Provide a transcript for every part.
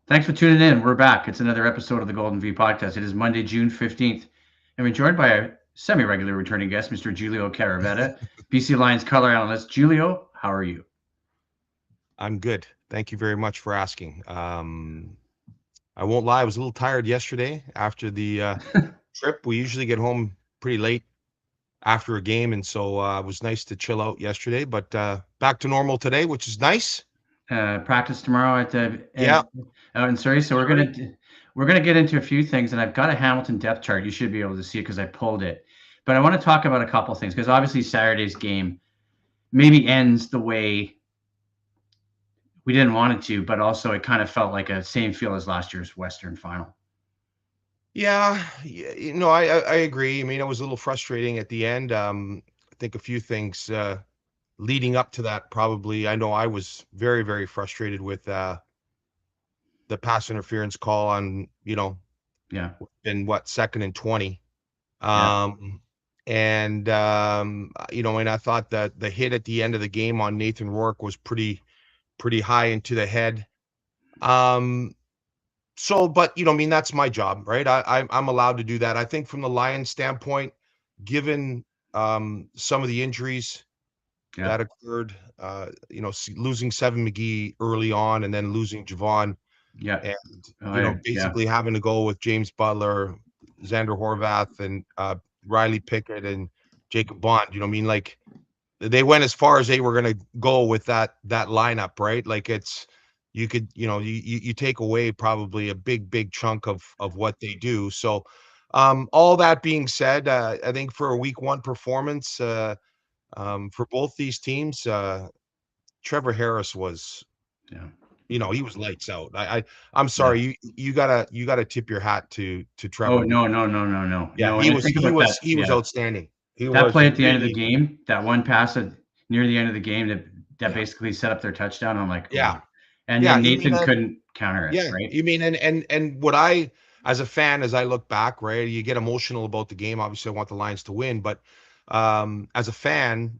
Thanks for tuning in. We're back. It's another episode of the Golden V podcast. It is Monday, June 15th, and we're joined by a semi-regular returning guest, Mr. Giulio Caravatta, BC Lions color analyst. Giulio, how are you? I'm good. Thank you very much for asking. I won't lie, I was a little tired yesterday after the trip. We usually get home pretty late after a game, and so it was nice to chill out yesterday. But back to normal today, which is nice. Practice tomorrow at the Yeah, out in Surrey. So sorry. we're gonna get into a few things, and I've got a Hamilton depth chart. You should be able to see it because I pulled it. But I want to talk about a couple things because obviously Saturday's game maybe ends the way we didn't want it to, but also it kind of felt like a same feel as last year's Western final. I agree. I mean, it was a little frustrating at the end. I think a few things leading up to that. Probably, I know I was very, very frustrated with the pass interference call on Yeah, in what, 2nd and 20. yeah, Um, and I thought that the hit at the end of the game on Nathan Rourke was pretty high into the head. Um, but I mean, that's my job, right? I'm allowed to do that. I think from the Lions standpoint, given some of the injuries yeah, that occurred, losing Seven McGee early on and then losing Javon, yeah. and Yeah, basically having to go with James Butler, Xander Horvath, and Riley Pickett and Jacob Bond. I mean, like, they went as far as they were going to go with that lineup, right? Like, it's you could you take away probably a big chunk of what they do. So all that being said, I think for a week one performance for both these teams, Trevor Harris was, yeah. he was lights out. I'm Yeah. sorry, you gotta tip your hat to Oh, Trevor, no, because no, no, no, no, yeah, no. he And I was think he about was that. he was Yeah, outstanding. He that was play at the end of the really, game, that one pass at near the end of the game that yeah, basically set up their touchdown. I'm like, yeah, oh, and yeah. then Nathan couldn't counter it, right? You mean, and what I, as a fan, as I look back, right, you get emotional about the game. Obviously, I want the Lions to win, but as a fan,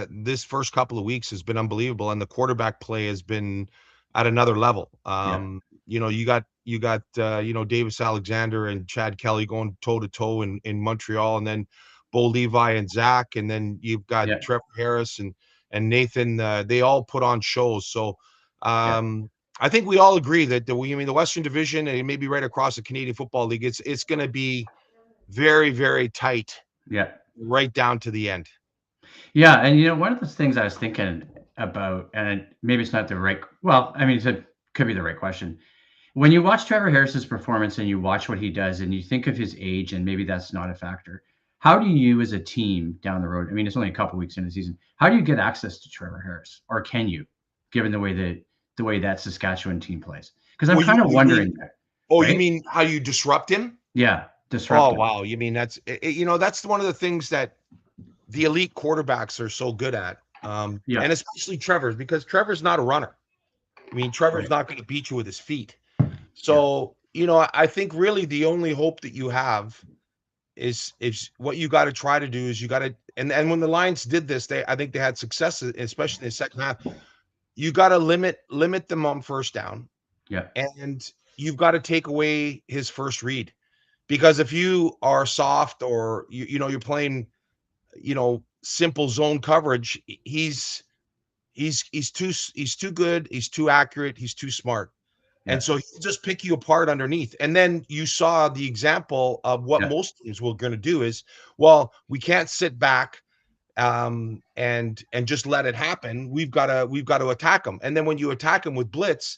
this first couple of weeks has been unbelievable, and the quarterback play has been at another level. Yeah, You got Davis Alexander and Chad Kelly going toe to toe in Montreal, and then Bo Levi and Zach, and then you've got yeah, Trevor Harris and Nathan. They all put on shows. So yeah, I think we all agree that the Western Division, and maybe right across the Canadian Football League, it's going to be very, very tight yeah, right down to the end. yeah. And one of those things I was thinking about, and maybe it's not the right. Well, I mean, it could be the right question. When you watch Trevor Harris's performance and you watch what he does and you think of his age and maybe that's not a factor, how do you as a team down the road? I mean, it's only a couple weeks into the season. How do you get access to Trevor Harris, or can you, given the way that Saskatchewan team plays? Because I'm Well, kind of you mean, wondering that, you right? mean how you disrupt him? Yeah, Oh, disruptive. wow. You mean that's one of the things that the elite quarterbacks are so good at. Yeah, And especially Trevor's, because Trevor's not a runner. I mean, Trevor's right. not going to beat you with his feet. Yeah, So, I think really the only hope that you have is what you got to try to do is you got to, and when the Lions did this, I think they had success, especially in the second half. You got to limit them on first down, yeah, and you've got to take away his first read, because if you are soft, or you're playing, simple zone coverage, he's too good, he's too accurate, he's too smart. And yeah, so he'll just pick you apart underneath. And then you saw the example of what yeah, most teams were going to do is, well, we can't sit back and just let it happen. We've got to attack him. And then when you attack him with blitz,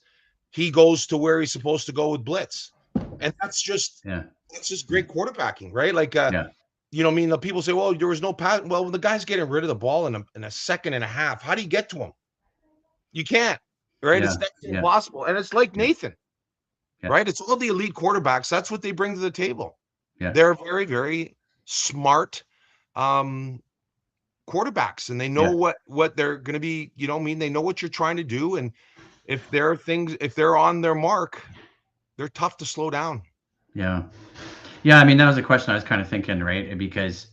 he goes to where he's supposed to go with blitz. And yeah, that's just great quarterbacking, right? Like yeah, I mean, the people say, well, there was no pass. Well, the guy's getting rid of the ball in a second and a half. How do you get to him? You can't, right? It's yeah, next to yeah, impossible. And it's like yeah, Nathan, yeah, right? It's all the elite quarterbacks. That's what they bring to the table. yeah, They're very, very smart um, quarterbacks, and they know yeah, what they're going to be. I mean, they know what you're trying to do, and if they're on their mark, they're tough to slow down. yeah. Yeah, I mean, that was a question I was kind of thinking, right? Because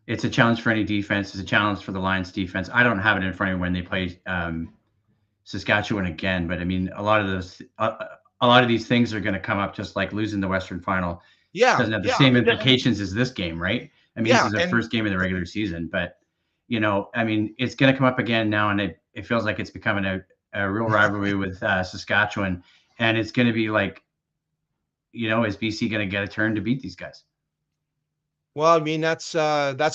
it's a challenge for any defense. It's a challenge for the Lions defense. I don't have it in front of me when they play Saskatchewan again, but I mean, a lot of those a lot of these things are going to come up, just like losing the Western Final Yeah, doesn't have the yeah, same implications as this game, right? I mean, this yeah, is the and first game of the regular season, but I mean, it's going to come up again now, and it feels like it's becoming a real rivalry with Saskatchewan, and it's going to be like, is BC going to get a turn to beat these guys? well, I mean that's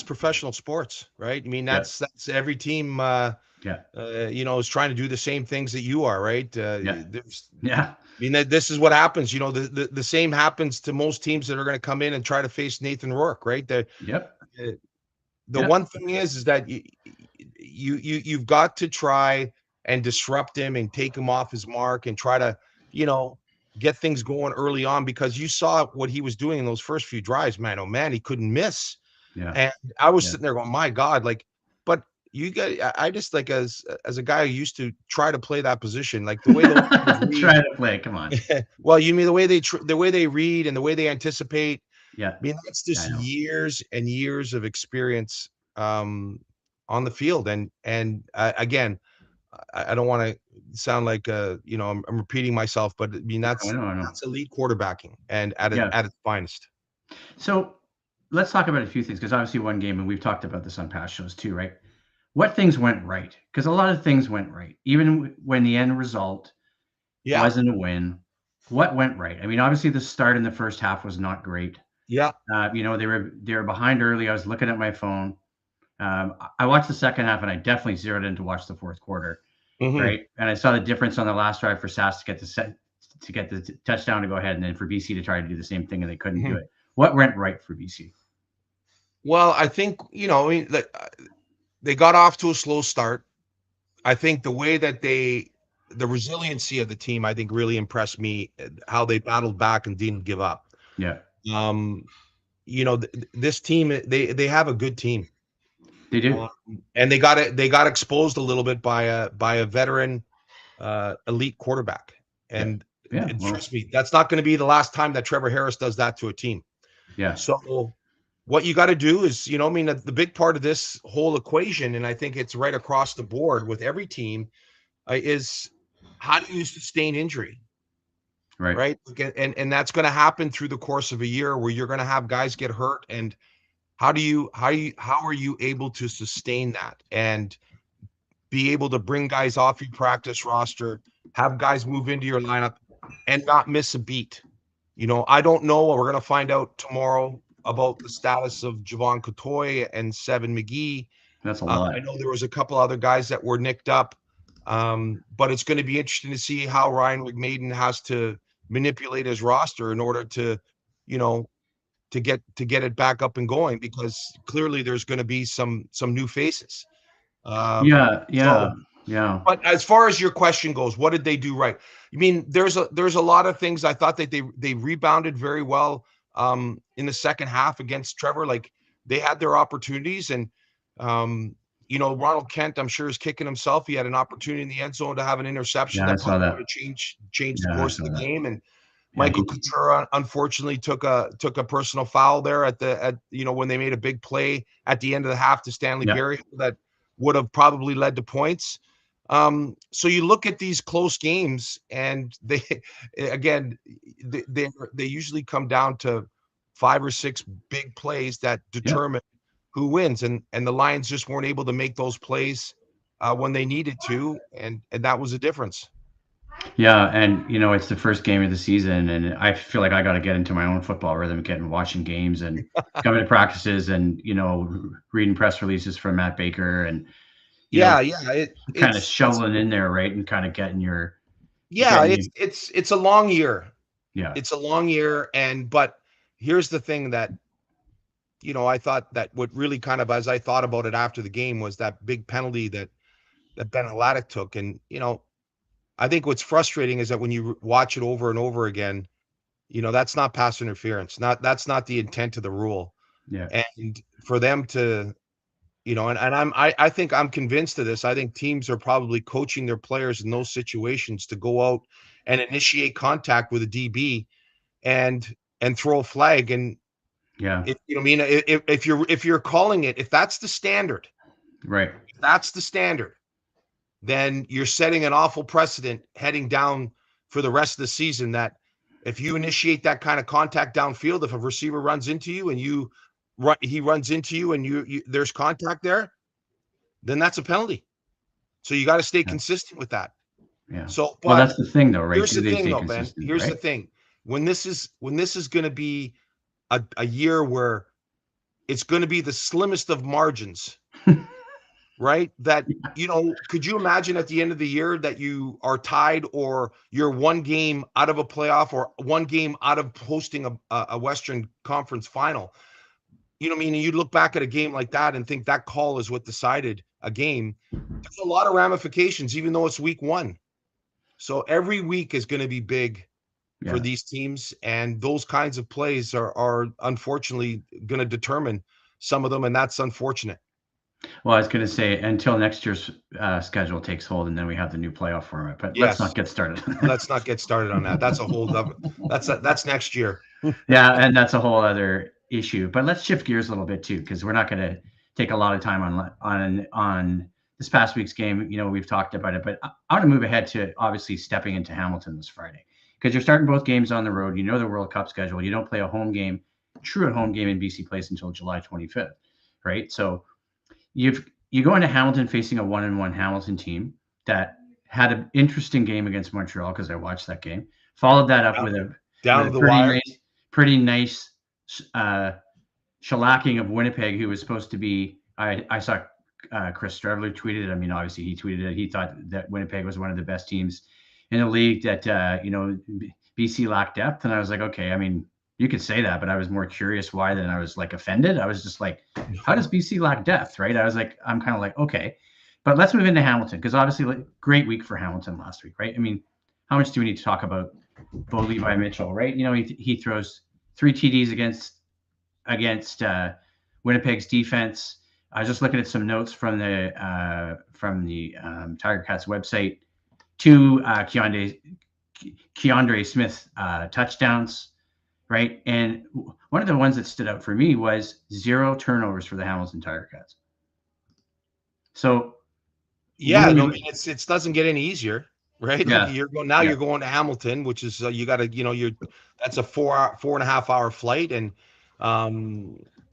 professional sports, right? I mean Yeah, that's every team yeah, is trying to do the same things that you are, right? yeah, There's yeah, I mean, that this is what happens. The same happens to most teams that are going to come in and try to face Nathan Rourke, right? yep, Uh, the yep. one thing is that you've got to try and disrupt him and take him off his mark and try to, you know, get things going early on, because you saw what he was doing in those first few drives, man. Oh man, he couldn't miss. Yeah, And I was yeah. sitting there going, my God, like, but you guys, I just like as a guy who used to try to play that position, like the way those guys Try read. to play. Come on. Well, you mean the way they read and the way they anticipate. Yeah, I mean, that's yeah, just I know. years and years of experience um, on the field. And again, I don't want to sound like I'm repeating myself, but I mean I know, I know. that's elite quarterbacking and Yeah. at its finest. So let's talk about a few things, because obviously one game, and we've talked about this on past shows too, right? What things went right? Because a lot of things went right, even when the end result Yeah, wasn't a win. What went right? I mean, obviously the start in the first half was not great. yeah. They were behind early. I was looking at my phone. I watched the second half, and I definitely zeroed in to watch the fourth quarter, Hmm. right? And I saw the difference on the last drive for Sask to get the touchdown to go ahead, and then for BC to try to do the same thing, and they couldn't do Hmm. it. What went right for BC? Well, I think I mean, they got off to a slow start. I think the resiliency of the team, I think, really impressed me. How they battled back and didn't give up. Yeah, Um, this team, they have a good team, they do. and they got exposed a little bit by a veteran, elite quarterback. Yeah, And, yeah. and Well, trust me, that's not going to be the last time that Trevor Harris does that to a team. yeah, So what you got to do is, I mean, the big part of this whole equation, and I think it's right across the board with every team, is how do you sustain injury, right. right? And that's going to happen through the course of a year where you're going to have guys get hurt. And how are you able to sustain that and be able to bring guys off your practice roster, have guys move into your lineup, and not miss a beat? I don't know. We're going to find out tomorrow about the status of Javon Cotoy and Seven McGee. That's a I lot. know there was a couple other guys that were nicked up, but it's going to be interesting to see how Ryan McMaden has to manipulate his roster in order to, you know, to get it back up and going, because clearly there's going to be some new faces. Yeah, yeah, So, yeah, but as far as your question goes, what did they do right? I mean, there's a lot of things. I thought that they rebounded very well in the second half against Trevor. Like, they had their opportunities, and Ronald Kent, I'm sure, is kicking himself. He had an opportunity in the end zone to have an interception yeah. I that saw probably would that. have changed the Yeah, I course of saw the that. game. And Yeah, Michael Couture unfortunately took a personal foul there when they made a big play at the end of the half to Stanley yeah, Berry that would have probably led to points. So you look at these close games, and they again they usually come down to 5 or 6 big plays that yeah, determine who wins, and the Lions just weren't able to make those plays when they needed to, and that was the difference. yeah. And it's the first game of the season, and I feel like I got to get into my own football rhythm, getting watching games and coming to practices, and reading press releases from Matt Baker, and you know, Yeah, yeah, kind of it's shoveling in there, right, and kind of getting your yeah, getting it's you. it's it's a long year. Yeah, It's a long year, but here's the thing that I thought that what really kind of, as I thought about it after the game, was that big penalty that Ben Aladic took. And I think what's frustrating is that when you watch it over and over again, that's not pass interference. That's not the intent of the rule. yeah, And for them to, I think I'm convinced of this. I think teams are probably coaching their players in those situations to go out and initiate contact with a DB and throw a flag. And yeah, if you're calling it, if that's the standard, right. then you're setting an awful precedent heading down for the rest of the season that if you initiate that kind of contact downfield, if a receiver runs into you and he runs into you and there's contact there, then that's a penalty. So you got to stay consistent with that. Yeah. So, Well, but that's the thing, though, right? here's Do the they thing, stay though, Ben. consistent, Here's the right? thing: when this is going to be a year where it's going to be the slimmest of margins, right? That could you imagine at the end of the year that you are tied or you're one game out of a playoff or one game out of hosting a Western Conference final? You know what I mean? And you look back at a game like that and think that call is what decided a game. There's a lot of ramifications, even though it's week one. So every week is going to be big for these teams, and those kinds of plays are unfortunately going to determine some of them, and that's unfortunate. Well, I was going to say until next year's schedule takes hold, and then we have the new playoff format. But let's not get started. Let's not get started on that. That's a whole other. That's next year. Yeah, and that's a whole other issue. But let's shift gears a little bit too, because we're not going to take a lot of time on this past week's game. We've talked about it, but I want to move ahead to obviously stepping into Hamilton this Friday, because you're starting both games on the road. You know the World Cup schedule. You don't play a home game, true at home game in BC Place until July 25th, right? So you go into Hamilton facing a 1-1 Hamilton team that had an interesting game against Montreal, because I watched that game. Followed that up with a pretty nice shellacking of Winnipeg, who was supposed to be. I saw Chris Streveler tweeted it. I mean, obviously he tweeted it. He thought that Winnipeg was one of the best teams in the league. That BC lacked depth, and I was like, okay. I mean, you could say that, but I was more curious why than I was like offended. I was just like, how does BC lack depth, right? I was like, I'm kind of like, okay. But let's move into Hamilton, because obviously, great week for Hamilton last week, right? I mean, how much do we need to talk about Bo Levi Mitchell, right? He throws 3 TDs against Winnipeg's defense. I was just looking at some notes from the Tiger Cats website. 2 Keandre Smith touchdowns, right? And one of the ones that stood out for me was 0 turnovers for the Hamilton Tiger Cats. So it doesn't get any easier, right? Yeah. Like you're going to Hamilton, which is you got to that's a 4.5 hour flight, and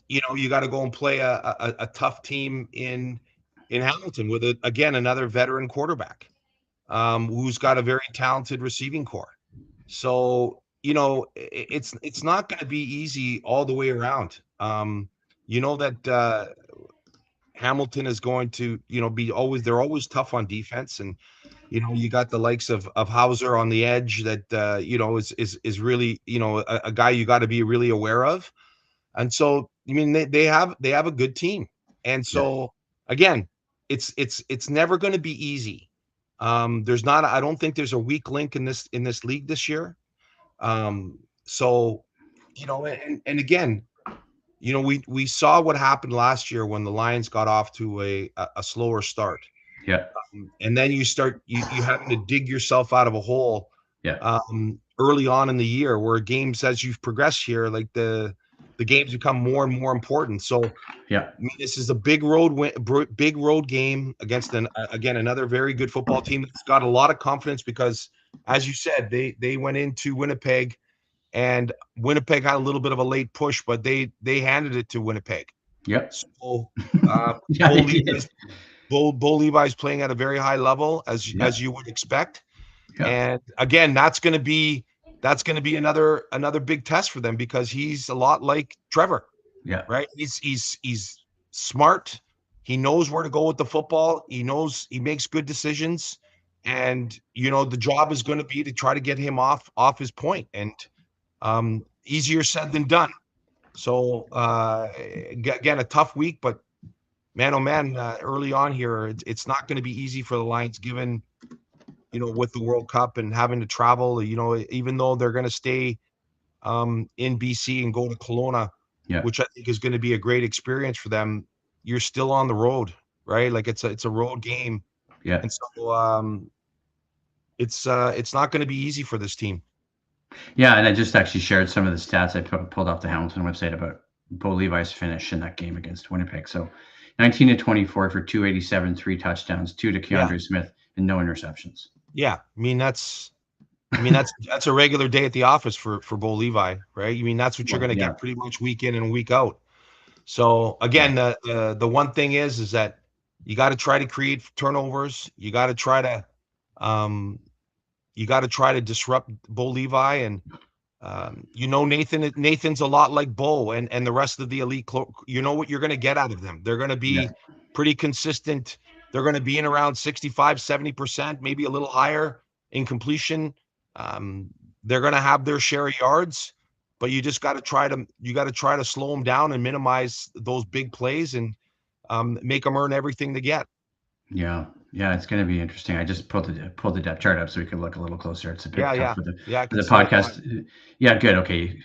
you got to go and play a tough team in Hamilton with another veteran quarterback who's got a very talented receiving core. So it's not going to be easy all the way around. That Hamilton is going to they're always tough on defense, and you got the likes of Hauser on the edge that is really a guy you got to be really aware of. And so I mean they have a good team, and so again it's never going to be easy. I don't think there's a weak link in this league this year. So and again, we saw what happened last year when the Lions got off to a slower start. Yeah. And then you having to dig yourself out of a hole. Yeah. Early on in the year, where games, as you've progressed here, like the games become more and more important. So yeah, I mean, this is a big road game against another very good football team that's got a lot of confidence, because, as you said, they went into Winnipeg, and Winnipeg had a little bit of a late push, but they handed it to Winnipeg. Yep. So Bo Levi's playing at a very high level, as you would expect. Yeah. And again, that's going to be another big test for them, because he's a lot like Trevor. Yeah. Right. He's smart. He knows where to go with the football. He makes good decisions, and the job is going to be to try to get him off his point, and easier said than done. So again, a tough week, but man, oh man, early on here, it's not going to be easy for the Lions, given with the World Cup and having to travel. Even though they're going to stay in BC and go to Kelowna, which I think is going to be a great experience for them, you're still on the road, right? Like it's a road game. Yeah. And so it's not going to be easy for this team. Yeah, and I just actually shared some of the stats I pulled off the Hamilton website about Bo Levi's finish in that game against Winnipeg. So 19-24 for 287, 3 touchdowns, 2 to Keandre Smith, and no interceptions. Yeah, I mean, that's I mean, that's a regular day at the office for Bo Levi, right? I mean, that's what you're Well, going to yeah, get pretty much week in and week out. So yeah, again, the one thing is that you got to try to create turnovers. Um, you got to try to disrupt Bo Levi, and Nathan's a lot like Bo and the rest of the elite. You know what you're going to get out of them. They're going to yeah, be pretty consistent. They're going to be in around 65, 70%, maybe a little higher in completion. Um, they're going to have their share of yards, but you got to try to slow them down and minimize those big plays and make them earn everything they get. yeah, yeah. It's going to be interesting. I just pulled the depth chart up so we could look a little closer. It's a bit Yeah, tough yeah, for the yeah. I for can the see it. Go ahead. podcast. Yeah, good. Okay,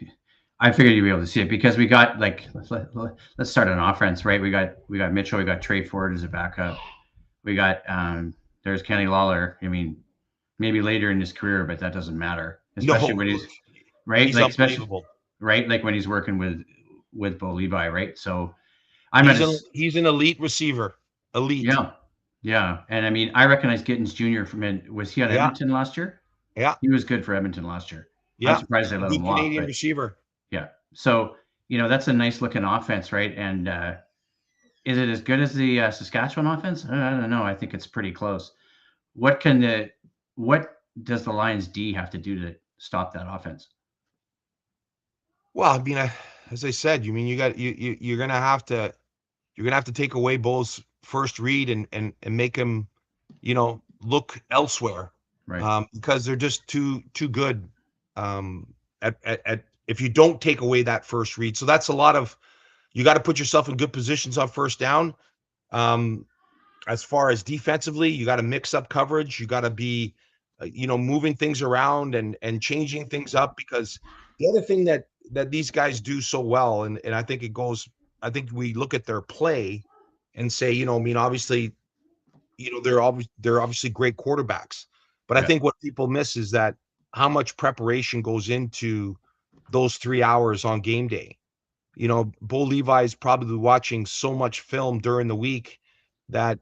I figured you'd be able to see it because we got like let's start on offense, right? We got Mitchell, we got Trey Ford as a backup. We got there's Kenny Lawler. I mean, maybe later in his career, but that doesn't matter, especially No, when he's right, he's like especially unbelievable. right, like when he's working with Bo Levi, right? So I'm at his He's an elite receiver. Elite. yeah, yeah, and I mean I recognize Gittins Jr. from was he on Yeah, Edmonton last year? yeah, He was good for Edmonton last year. I'm yeah. surprised they A let him good walk, Canadian but receiver. yeah. So that's a nice looking offense, right? And is it as good as the Saskatchewan offense? I don't know. I think it's pretty close. What can the what does the Lions D have to do to stop that offense? Well, I mean, as I said, you mean you're gonna have to take away Bo's first read and make him, look elsewhere, Right. because they're just too good. At if you don't take away that first read, so that's a lot of you got to put yourself in good positions on first down. Um, as far as defensively, you got to mix up coverage. You got to be, moving things around and changing things up because the other thing that these guys do so well, and I think it goes, I think we look at their play and say, I mean, obviously, they're obviously great quarterbacks, but I Yeah. think what people miss is that how much preparation goes into those 3 hours on game day. Bo Levi is probably watching so much film during the week that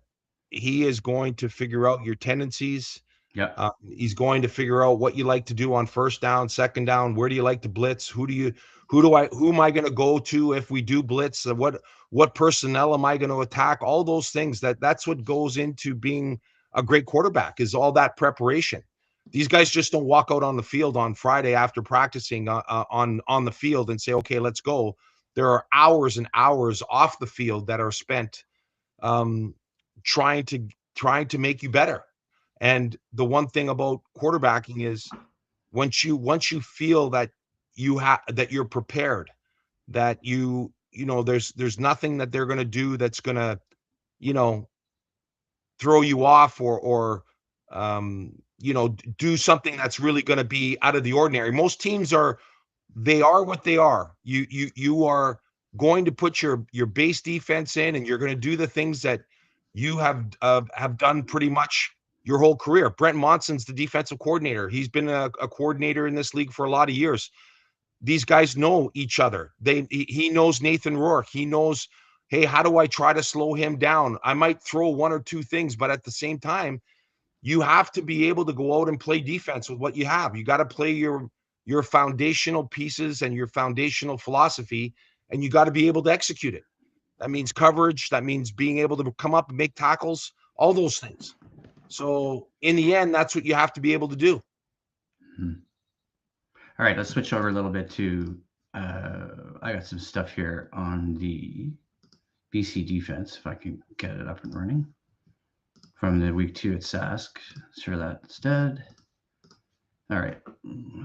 he is going to figure out your tendencies. Yeah. He's going to figure out what you like to do on first down, second down. Where do you like to blitz? Who am I going to go to if we do blitz? What personnel am I going to attack? All those things that's what goes into being a great quarterback is all that preparation. These guys just don't walk out on the field on Friday after practicing on the field and say, okay, let's go. There are hours and hours off the field that are spent um, trying to make you better. And the one thing about quarterbacking is once you feel that that you're prepared, that there's nothing that they're going to do that's going to you know throw you off or do something that's really going to be out of the ordinary. Most teams are what they are. You are going to put your base defense in, and you're going to do the things that you have done pretty much your whole career. Brent Monson's the defensive coordinator. He's been a coordinator in this league for a lot of years. These guys know each other. He knows Nathan Rourke. He knows, hey, how do I try to slow him down? I might throw one or two things, but at the same time, you have to be able to go out and play defense with what you have. You got to play your foundational pieces and your foundational philosophy, and you got to be able to execute it. That means coverage. That means being able to come up and make tackles, all those things. So in the end, that's what you have to be able to do. Hmm. All right. Let's switch over a little bit to. I got some stuff here on the BC defense. If I can get it up and running from the week 2 at Sask. Share that instead. All right.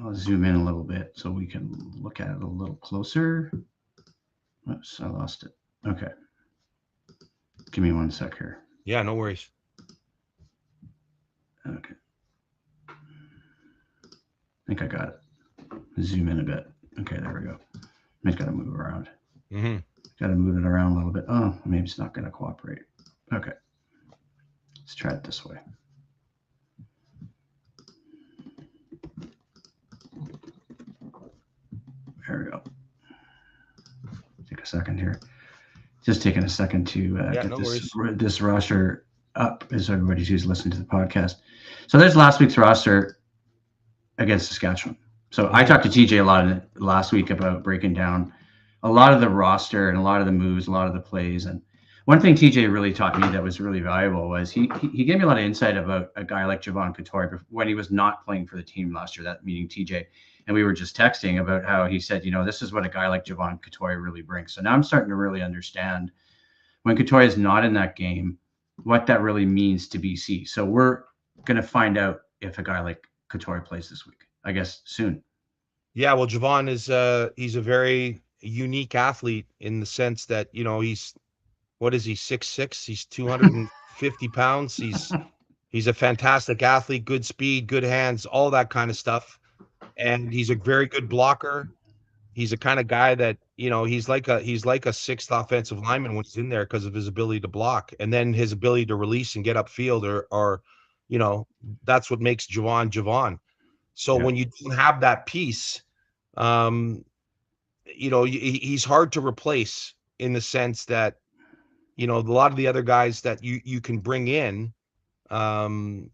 I'll zoom in a little bit so we can look at it a little closer. Oops, I lost it. Okay. Give me one sec here. Yeah, no worries. Okay. I think I got it. Zoom in a bit. Okay, there we go. I just got to move around. Mm-hmm. Got to move it around a little bit. Oh, maybe it's not going to cooperate. Okay. Let's try it this way. There we go. Take a second here. Just taking a second to get no this roster up as everybody's who's listening to the podcast. So there's last week's roster. against Saskatchewan. So I talked to TJ a lot last week about breaking down a lot of the roster and a lot of the moves, a lot of the plays. And one thing TJ really taught me that was really valuable was he gave me a lot of insight about a guy like Jevon Couture when he was not playing for the team last year, that meeting TJ. And we were just texting about how he said, this is what a guy like Jevon Couture really brings. So now I'm starting to really understand when Couture is not in that game, what that really means to BC. So we're going to find out if a guy like Couture plays this week, I guess soon. Yeah, well, Jevon is he's a very unique athlete in the sense that, he's what is he, 6'6"? He's 250 pounds. He's a fantastic athlete, good speed, good hands, all that kind of stuff. And he's a very good blocker. He's the kind of guy that, he's like a sixth offensive lineman when he's in there because of his ability to block. And then his ability to release and get upfield or that's what makes Jevon. So Yeah. when you don't have that piece, um, he's hard to replace in the sense that, a lot of the other guys that you can bring in, um,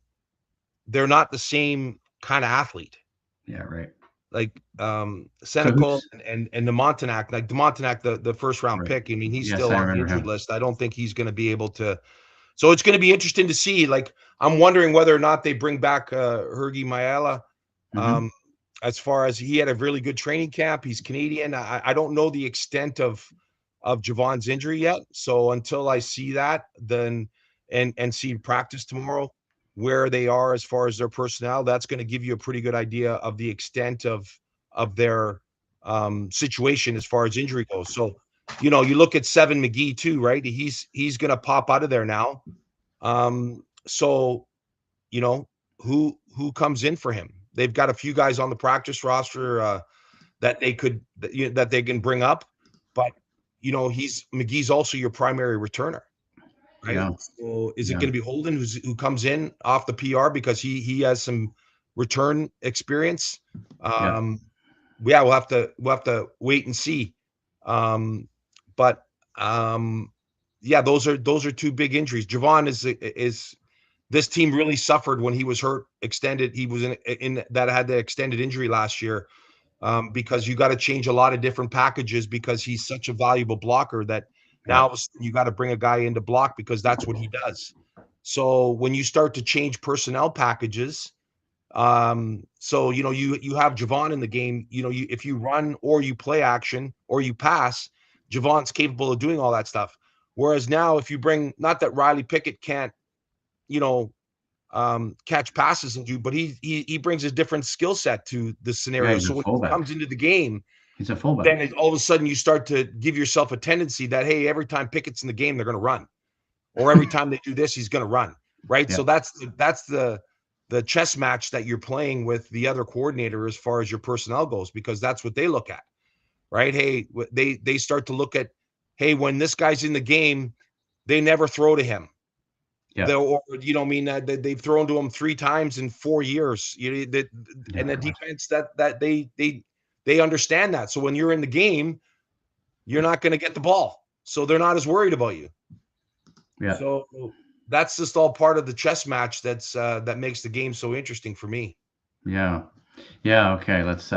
they're not the same kind of athlete. Yeah. Right. Like So Senecal who's and the Montanak, like the Montanak, the first round right? pick. I mean, he's Yes, still I on the remember injured him. list. I don't think he's going to be able to. So it's going to be interesting to see. Like, I'm wondering whether or not they bring back Hergy Mayala. Mm-hmm. Um, as far as he had a really good training camp, he's Canadian. I don't know the extent of Javon's injury yet. So until I see that, then and see practice tomorrow where they are as far as their personnel, that's going to give you a pretty good idea of the extent of their situation as far as injury goes. So, you look at Seven McGee too, right? He's going to pop out of there now. So, you know, who comes in for him? They've got a few guys on the practice roster that they could that they can bring up, but he's McGee's also your primary returner, right? Yeah. So is it Yeah. going to be Holden who comes in off the PR because he has some return experience? Yeah. Um, yeah, we'll have to wait and see. Um, but yeah, those are two big injuries. Jevon is this team really suffered when he was hurt extended. He was in that had the extended injury last year because you got to change a lot of different packages because he's such a valuable blocker that Yeah. now you got to bring a guy in to block because that's what he does. So when you start to change personnel packages, so you have Jevon in the game. If you run or you play action or you pass, Jevon's capable of doing all that stuff. Whereas now, if you bring not that Riley Pickett can't, you know, catch passes and do, but he brings a different skill set to the Yeah. scenario. He's a So when he fullback. comes into the game, He's a fullback. then all of a sudden you start to give yourself a tendency that, hey, every time Pickett's in the game, they're going to run, or every time they do this, he's going to run, right? Yeah. So that's the chess match that you're playing with the other coordinator as far as your personnel goes, because that's what they look at, right? Hey, they start to look at, hey, when this guy's in the game, they never throw to him. Yeah. Or I mean, they've thrown to him 3 times in 4 years. Yeah. And the Right. defense that they understand that. So when you're in the game, you're not going to get the ball. So they're not as worried about you. Yeah. So that's just all part of the chess match that makes the game so interesting for me. Yeah. Yeah. Okay. Let's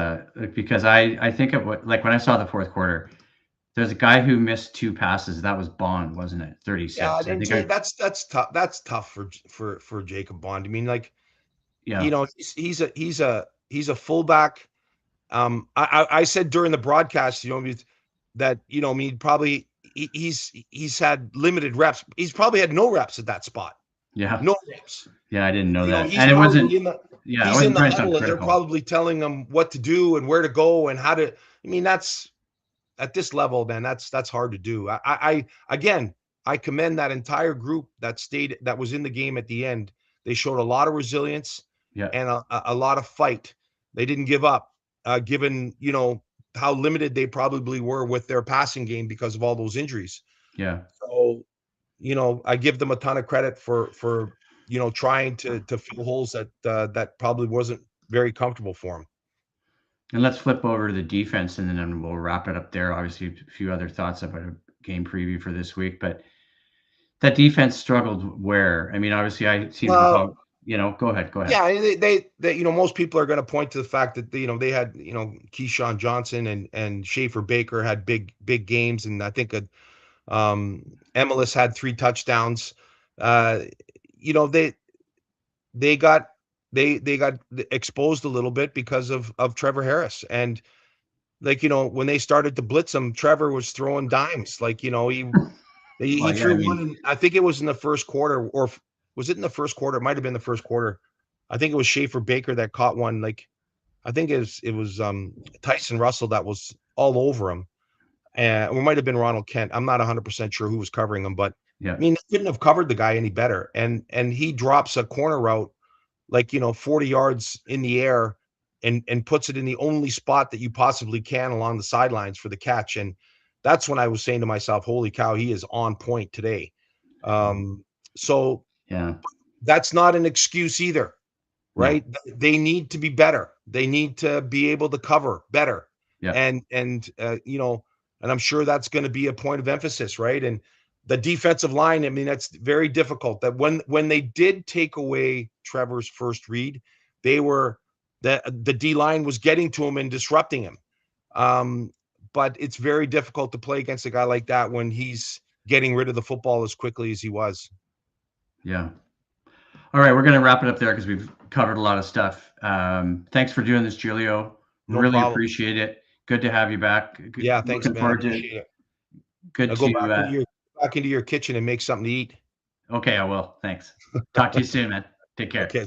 because I think of what, like when I saw the fourth quarter, there's a guy who missed two passes. That was Bond, wasn't it? Yeah, 36. I and think I that's tough. That's tough for Jacob Bond. I mean, like, yeah. he's a fullback. I said during the broadcast, that I mean, probably he's had limited reps. He's probably had no reps at that spot. Yeah. No reps. Yeah, I didn't know that. He's And it probably wasn't in the yeah, I he's in wasn't the trying to sound huddle and they're critical. probably telling him what to do and where to go and how to. I mean, that's at this level, man. That's hard to do. I again, I commend that entire group that was in the game at the end. They showed a lot of resilience Yeah. and a lot of fight. They didn't give up, given how limited they probably were with their passing game because of all those injuries. Yeah. So I give them a ton of credit for trying to fill holes that probably wasn't very comfortable for them. And let's flip over to the defense and then we'll wrap it up there. Obviously, a few other thoughts about a game preview for this week, but that defense struggled where? I mean, obviously I seem to Well, recall. Go ahead. Yeah, they most people are going to point to the fact that they had Keyshawn Johnson and Schaefer Baker had big games, and I think Emelis had 3 touchdowns. Uh, you know they got they got exposed a little bit because of Trevor Harris, and when they started to blitz him, Trevor was throwing dimes. He Well, yeah, I threw one, mean, and I think it was in the first quarter, or was it in the first quarter? It might have been the first quarter. I think it was Schaefer Baker that caught one. I think it was Tyson Russell that was all over him, or it might have been Ronald Kent. I'm not 100% sure who was covering him, but yeah, I mean, they couldn't have covered the guy any better. And he drops a corner route 40 yards in the air, and puts it in the only spot that you possibly can along the sidelines for the catch. And that's when I was saying to myself, holy cow, he is on point today. So yeah, that's not an excuse either, no, right? They need to be better. They need to be able to cover better. yeah, And I'm sure that's going to be a point of emphasis, right? And the defensive line, I mean, that's very difficult. That when they did take away Trevor's first read, the D line was getting to him and disrupting him. But it's very difficult to play against a guy like that when he's getting rid of the football as quickly as he was. yeah. All right, we're going to wrap it up there because we've covered a lot of stuff. Thanks for doing this, Giulio. No Really problem. appreciate it. Good to have you back. Yeah, thanks, Looking man. I forward to appreciate it. good Now go to. back into your kitchen and make something to eat. Okay, I will. Thanks. Talk to you soon, man. Take care. Okay.